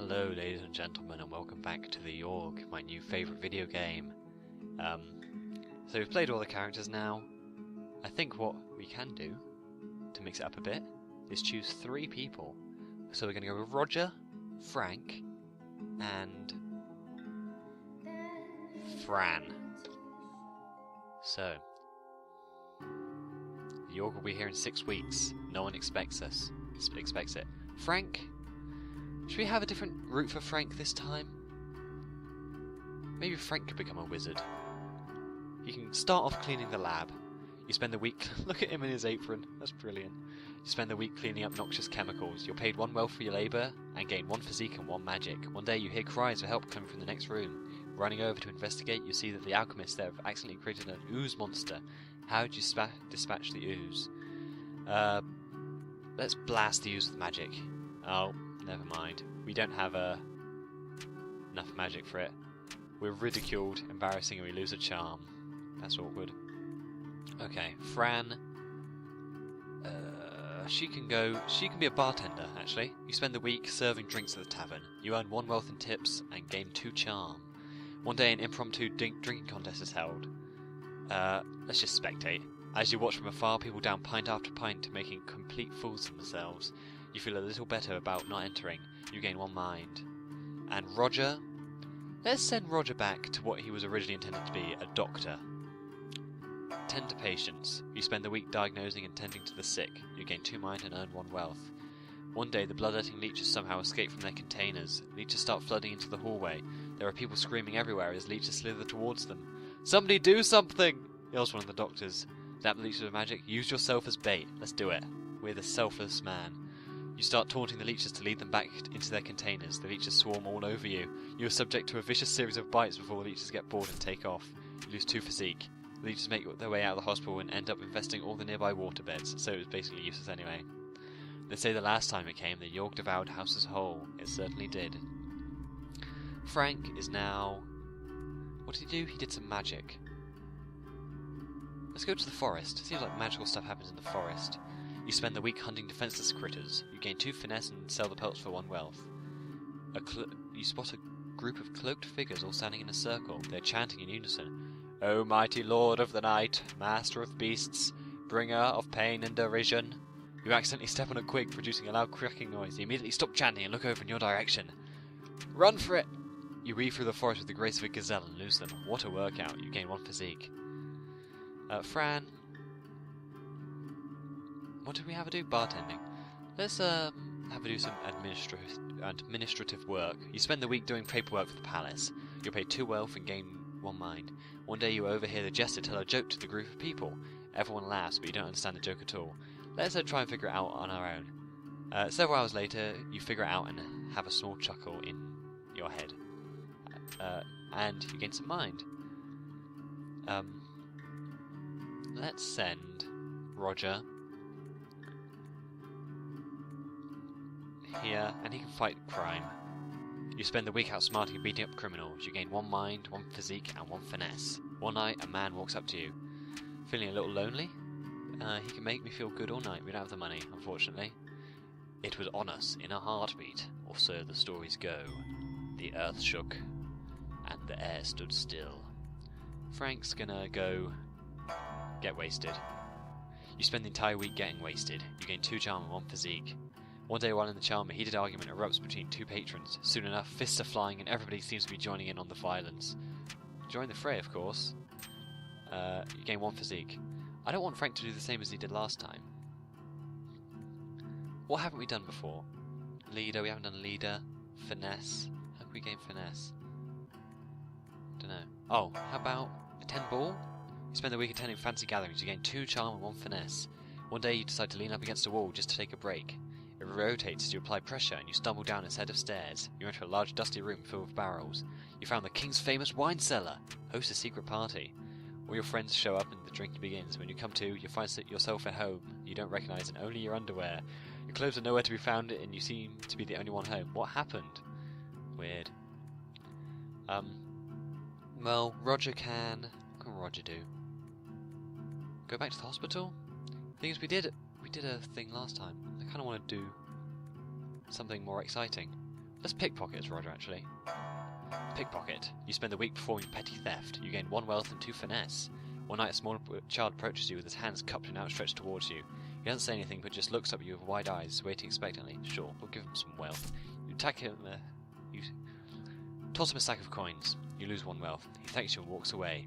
Hello ladies and gentlemen, and welcome back to the Yawhg, my new favourite video game. So we've played all the characters now. I think what we can do, to mix it up a bit, is choose 3 people. So we're going to go with Roger, Frank, and Fran. So, the Yawhg will be here in 6 weeks. No one expects it. Frank? Should we have a different route for Frank this time? Maybe Frank could become a wizard. You can start off cleaning the lab. You spend the week... Look at him in his apron. That's brilliant. You spend the week cleaning up noxious chemicals. You're paid 1 wealth for your labour and gain 1 physique and 1 magic. One day you hear cries for help coming from the next room. Running over to investigate, you see that the alchemists there have accidentally created an ooze monster. How would you dispatch the ooze? Let's blast the ooze with magic. Oh, never mind. We don't have enough magic for it. We're ridiculed, embarrassing, and we lose a charm. That's awkward. Okay, Fran. She can be a bartender, actually. You spend the week serving drinks at the tavern. You earn 1 wealth in tips and gain 2 charm. One day an impromptu drinking contest is held. Let's just spectate. As you watch from afar, people down pint after pint, making complete fools of themselves. You feel a little better about not entering. You gain 1 mind. And Roger? Let's send Roger back to what he was originally intended to be, a doctor. Tend to patients. You spend the week diagnosing and tending to the sick. You gain 2 mind and earn 1 wealth. One day the bloodletting leeches somehow escape from their containers. Leeches start flooding into the hallway. There are people screaming everywhere as leeches slither towards them. Somebody do something! Yells one of the doctors. Zap the leeches with magic. Use yourself as bait. Let's do it. We're the selfless man. You start taunting the leeches to lead them back into their containers. The leeches swarm all over you. You are subject to a vicious series of bites before the leeches get bored and take off. You lose 2 physique. The leeches make their way out of the hospital and end up infesting all the nearby waterbeds, so it was basically useless anyway. They say the last time it came, the Yawhg devoured house as whole. It certainly did. Frank is now... What did he do? He did some magic. Let's go to the forest. Seems like magical stuff happens in the forest. You spend the week hunting defenseless critters. You gain 2 finesse and sell the pelts for 1 wealth. You spot a group of cloaked figures all standing in a circle. They're chanting in unison. O mighty lord of the night, master of beasts, bringer of pain and derision. You accidentally step on a twig, producing a loud cracking noise. You immediately stop chanting and look over in your direction. Run for it! You weave through the forest with the grace of a gazelle and lose them. What a workout. You gain 1 physique. Fran... What do we have to do? Bartending. Let's have to do some administrative work. You spend the week doing paperwork for the palace. You're paid 2 wealth and gain 1 mind. One day you overhear the jester tell a joke to the group of people. Everyone laughs, but you don't understand the joke at all. Let's try and figure it out on our own. Several hours later, you figure it out and have a small chuckle in your head. And you gain some mind. Let's send Roger here, and he can fight crime. You spend the week outsmarting and beating up criminals. You gain 1 mind, 1 physique, and 1 finesse. One night, a man walks up to you. Feeling a little lonely? He can make me feel good all night. We don't have the money, unfortunately. It was on us in a heartbeat, or so the stories go. The earth shook, and the air stood still. Frank's gonna go get wasted. You spend the entire week getting wasted. You gain 2 charm and 1 physique. One day while in the charm, a heated argument erupts between 2 patrons. Soon enough, fists are flying and everybody seems to be joining in on the violence. Join the fray, of course. You gain 1 physique. I don't want Frank to do the same as he did last time. What haven't we done before? Leader, we haven't done leader. Finesse. How can we gain finesse? Don't know. Oh, how about attend ball? You spend the week attending fancy gatherings. You gain 2 charm and 1 finesse. One day you decide to lean up against a wall just to take a break. It rotates as you apply pressure and you stumble down a set of stairs. You enter a large dusty room filled with barrels. You found the king's famous wine cellar. Host a secret party. All your friends show up and the drinking begins. When you come to, you find yourself at home. You don't recognise and only your underwear. Your clothes are nowhere to be found and you seem to be the only one home. What happened? Weird. Well, Roger can... What can Roger do? Go back to the hospital? Thing is, we did a thing last time. I kind of want to do something more exciting. Let's pickpocket as Roger, actually. Pickpocket. You spend the week performing petty theft. You gain 1 wealth and 2 finesse. One night a small child approaches you with his hands cupped and outstretched towards you. He doesn't say anything but just looks up at you with wide eyes, waiting expectantly. Sure, we'll give him some wealth. You attack him, you toss him a stack of coins. You lose 1 wealth. He thanks you and walks away.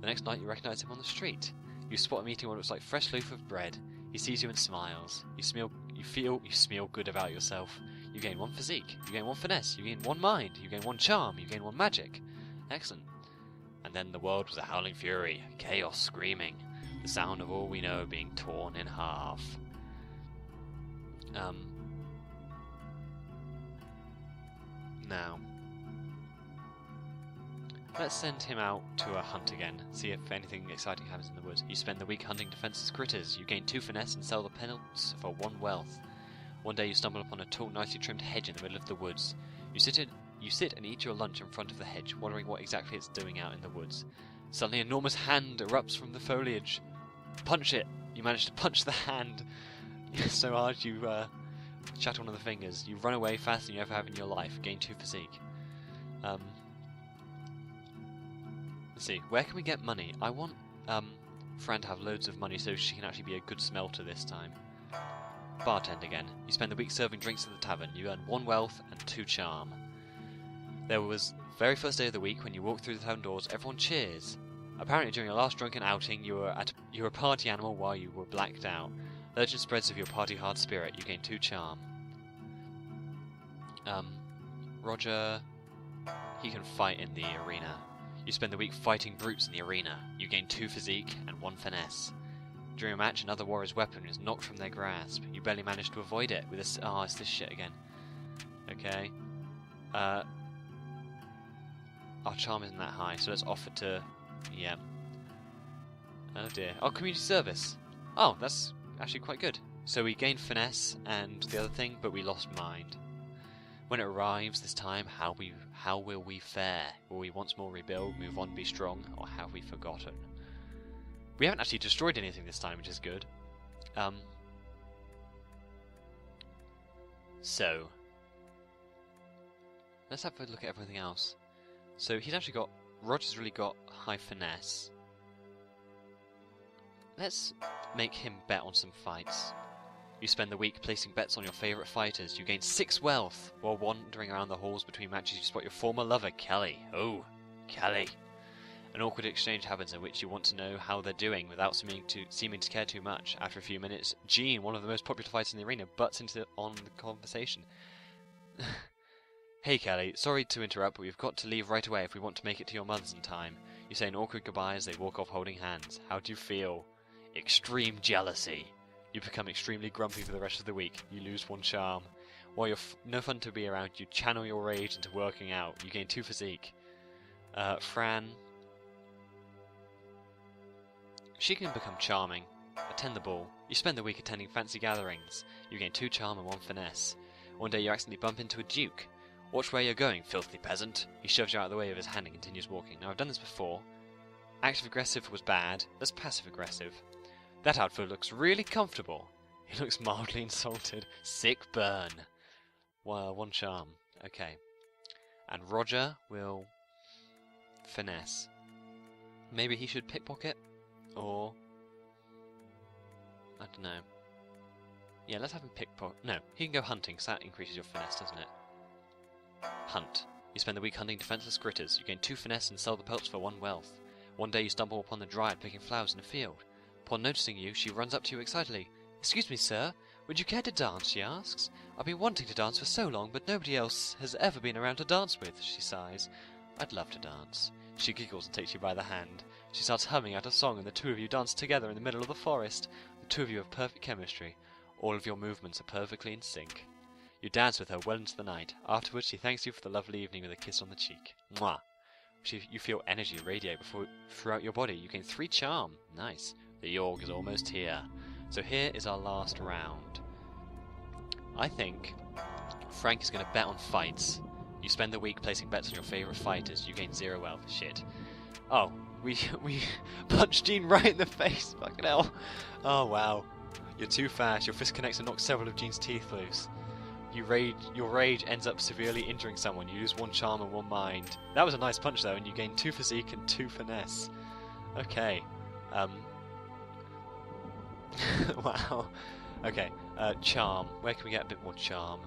The next night you recognise him on the street. You spot him eating what looks like fresh loaf of bread. He sees you and smiles. You smell good about yourself. You gain 1 physique. You gain 1 finesse. You gain 1 mind. You gain 1 charm. You gain 1 magic. Excellent. And then the world was a howling fury, chaos screaming, the sound of all we know being torn in half. Now, let's send him out to a hunt again, see if anything exciting happens in the woods. You spend the week hunting defenseless critters. You gain 2 finesse and sell the pelts for 1 wealth. One day you stumble upon a tall, nicely trimmed hedge in the middle of the woods. You sit and eat your lunch in front of the hedge, wondering what exactly it's doing out in the woods. Suddenly an enormous hand erupts from the foliage. Punch it! You manage to punch the hand so hard you shatter one of the fingers. You run away faster than you ever have in your life, gain 2 physique. Let's see, where can we get money? I want Fran to have loads of money so she can actually be a good smelter this time. Bartend again. You spend the week serving drinks at the tavern. You earn 1 wealth and 2 charm. There was the very first day of the week when you walk through the tavern doors, everyone cheers. Apparently during your last drunken outing you were a party animal while you were blacked out. Legend spreads of your party hard spirit. You gain 2 charm. Roger, he can fight in the arena. You spend the week fighting brutes in the arena. You gain 2 physique and 1 finesse. During a match, another warrior's weapon is knocked from their grasp. You barely manage to avoid it with this. Oh, it's this shit again. Okay. Our charm isn't that high, so let's offer to. Yeah. Oh dear. Oh, community service. Oh, that's actually quite good. So we gained finesse and the other thing, but we lost mind. When it arrives this time, how will we fare? Will we once more rebuild, move on, be strong, or have we forgotten? We haven't actually destroyed anything this time, which is good. So let's have a look at everything else. So he's actually got. Roger's really got high finesse. Let's make him bet on some fights. You spend the week placing bets on your favourite fighters. You gain 6 wealth. While wandering around the halls between matches, you spot your former lover, Kelly. Oh, Kelly. An awkward exchange happens in which you want to know how they're doing without seeming to care too much. After a few minutes, Jean, one of the most popular fighters in the arena, butts into the conversation. Hey Kelly, sorry to interrupt, but we've got to leave right away if we want to make it to your mother's in time. You say an awkward goodbye as they walk off holding hands. How do you feel? Extreme jealousy. You become extremely grumpy for the rest of the week. You lose 1 charm. While you're no fun to be around, you channel your rage into working out. You gain 2 physique. Fran. She can become charming. Attend the ball. You spend the week attending fancy gatherings. You gain 2 charm and 1 finesse. One day you accidentally bump into a duke. Watch where you're going, filthy peasant. He shoves you out of the way with his hand and continues walking. Now I've done this before. Active aggressive was bad. Let's passive aggressive. That outfit looks really comfortable. He looks mildly insulted. Sick burn. Well, 1 charm. Okay. And Roger will finesse. Maybe he should pickpocket? Or I don't know. Yeah, let's have him pickpocket. No, he can go hunting, because that increases your finesse, doesn't it? Hunt. You spend the week hunting defenseless critters. You gain 2 finesse and sell the pelts for 1 wealth. One day you stumble upon the dryad picking flowers in a field. Upon noticing you, she runs up to you excitedly. Excuse me, sir. Would you care to dance, she asks. I've been wanting to dance for so long, but nobody else has ever been around to dance with, she sighs. I'd love to dance. She giggles and takes you by the hand. She starts humming out a song and the 2 of you dance together in the middle of the forest. The 2 of you have perfect chemistry. All of your movements are perfectly in sync. You dance with her well into the night. Afterwards she thanks you for the lovely evening with a kiss on the cheek. Mwah! You feel energy radiate throughout your body. You gain 3 charm. Nice. The Yawhg is almost here. So here is our last round. I think Frank is going to bet on fights. You spend the week placing bets on your favourite fighters. You gain 0 wealth. Shit. Oh, we punched Jean right in the face. Fucking hell. Oh, wow. You're too fast. Your fist connects and knocks several of Jean's teeth loose. your rage ends up severely injuring someone. You lose 1 charm and 1 mind. That was a nice punch though, and you gain 2 physique and 2 finesse. Okay. Wow. Okay. Charm. Where can we get a bit more charm?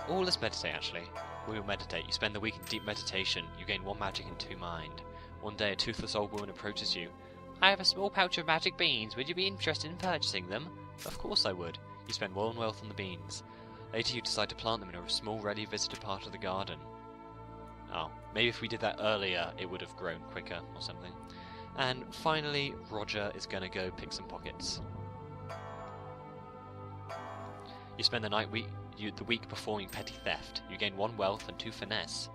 Oh, let's meditate actually. We will meditate. You spend the week in deep meditation. You gain 1 magic and 2 mind. One day a toothless old woman approaches you. I have a small pouch of magic beans. Would you be interested in purchasing them? Of course I would. You spend 1 wealth on the beans. Later you decide to plant them in a small ready visited part of the garden. Oh, maybe if we did that earlier it would have grown quicker or something. And finally, Roger is going to go pick some pockets. You spend the week performing petty theft. You gain 1 wealth and 2 finesse.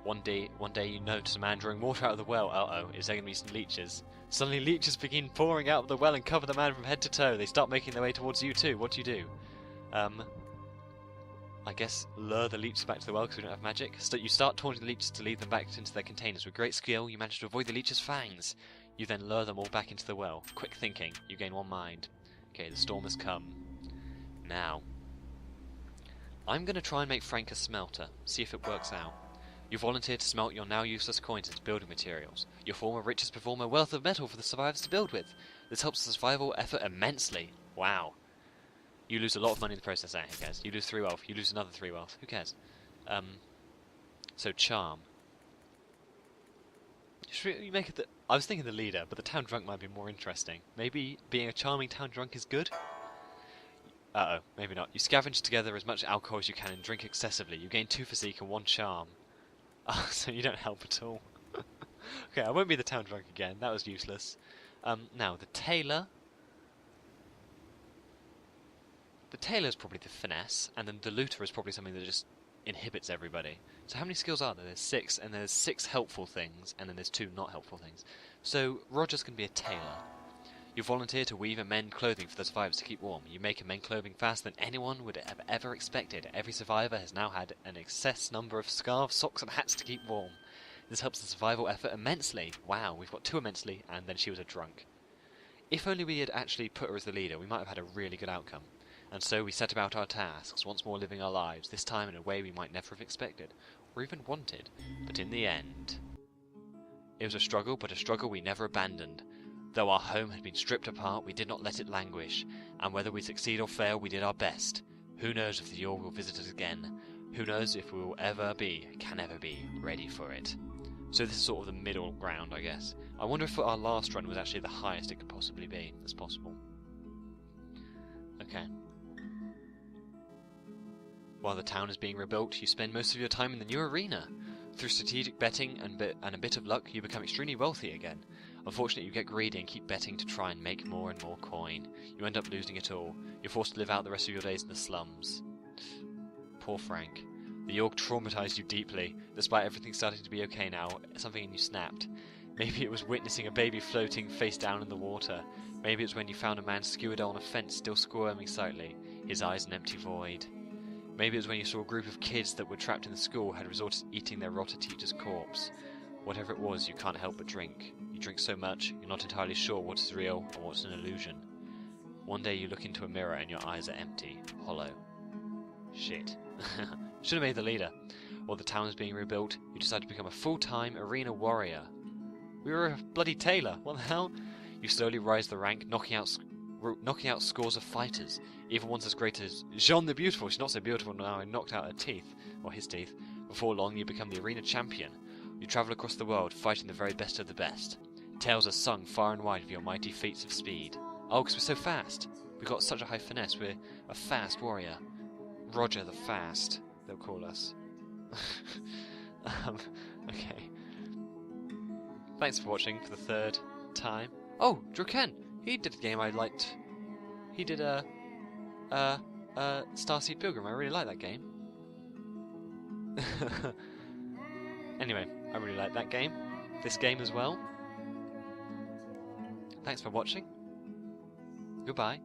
One day you notice a man drawing water out of the well. Uh-oh, is there going to be some leeches? Suddenly leeches begin pouring out of the well and cover the man from head to toe. They start making their way towards you too. What do? I guess lure the leeches back to the well because we don't have magic. So you start taunting the leeches to lead them back into their containers. With great skill, you manage to avoid the leeches' fangs. You then lure them all back into the well. Quick thinking. You gain 1 mind. Okay, the storm has come. Now, I'm going to try and make Frank a smelter. See if it works out. You volunteer to smelt your now useless coins into building materials. Your former riches perform a wealth of metal for the survivors to build with. This helps the survival effort immensely. Wow. You lose a lot of money in the process. Who cares? You lose 3 wealth. You lose another 3 wealth. Who cares? So charm. Should we make it I was thinking the leader, but the town drunk might be more interesting. Maybe being a charming town drunk is good? Uh-oh, maybe not. You scavenge together as much alcohol as you can and drink excessively. You gain 2 physique and 1 charm. Oh, so you don't help at all. Okay, I won't be the town drunk again. That was useless. Now, the tailor. The tailor is probably the finesse, and then the looter is probably something that just inhibits everybody. So how many skills are there? There's 6, and there's 6 helpful things, and then there's 2 not helpful things. So Roger's can be a tailor. You volunteer to weave and mend clothing for the survivors to keep warm. You make and mend clothing faster than anyone would have ever expected. Every survivor has now had an excess number of scarves, socks and hats to keep warm. This helps the survival effort immensely. Wow, we've got 2 immensely, and then she was a drunk. If only we had actually put her as the leader, we might have had a really good outcome. And so we set about our tasks, once more living our lives, this time in a way we might never have expected, or even wanted. But in the end, it was a struggle, but a struggle we never abandoned. Though our home had been stripped apart, we did not let it languish, and whether we succeed or fail, we did our best. Who knows if the Yawhg will visit us again? Who knows if we will can ever be, ready for it? So this is sort of the middle ground, I guess. I wonder if our last run was actually the highest it could possibly be. That's possible. Okay. While the town is being rebuilt, you spend most of your time in the new arena. Through strategic betting and a bit of luck, you become extremely wealthy again. Unfortunately, you get greedy and keep betting to try and make more and more coin. You end up losing it all. You're forced to live out the rest of your days in the slums. Poor Frank. The Yawhg traumatized you deeply. Despite everything starting to be okay now, something in you snapped. Maybe it was witnessing a baby floating face down in the water. Maybe it was when you found a man skewered on a fence still squirming slightly, his eyes an empty void. Maybe it was when you saw a group of kids that were trapped in the school had resorted to eating their rotted teacher's corpse. Whatever it was, you can't help but drink. You drink so much, you're not entirely sure what is real or what's an illusion. One day you look into a mirror and your eyes are empty, hollow. Shit. Should have made the leader. While the town is being rebuilt, you decide to become a full-time arena warrior. We were a bloody tailor, what the hell? You slowly rise the rank, knocking out scores of fighters, even ones as great as Jeanne the Beautiful. She's not so beautiful now, I knocked out her teeth, or his teeth. Before long you become the arena champion. You travel across the world, fighting the very best of the best. Tales are sung far and wide of your mighty feats of speed. Oh, because we're so fast. We've got such a high finesse, we're a fast warrior. Roger the Fast, they'll call us. Okay. Thanks for watching for the 3rd time. Oh, Draken! He did a game I liked. He did Starseed Pilgrim. I really like that game. Anyway, I really like that game. This game as well. Thanks for watching. Goodbye.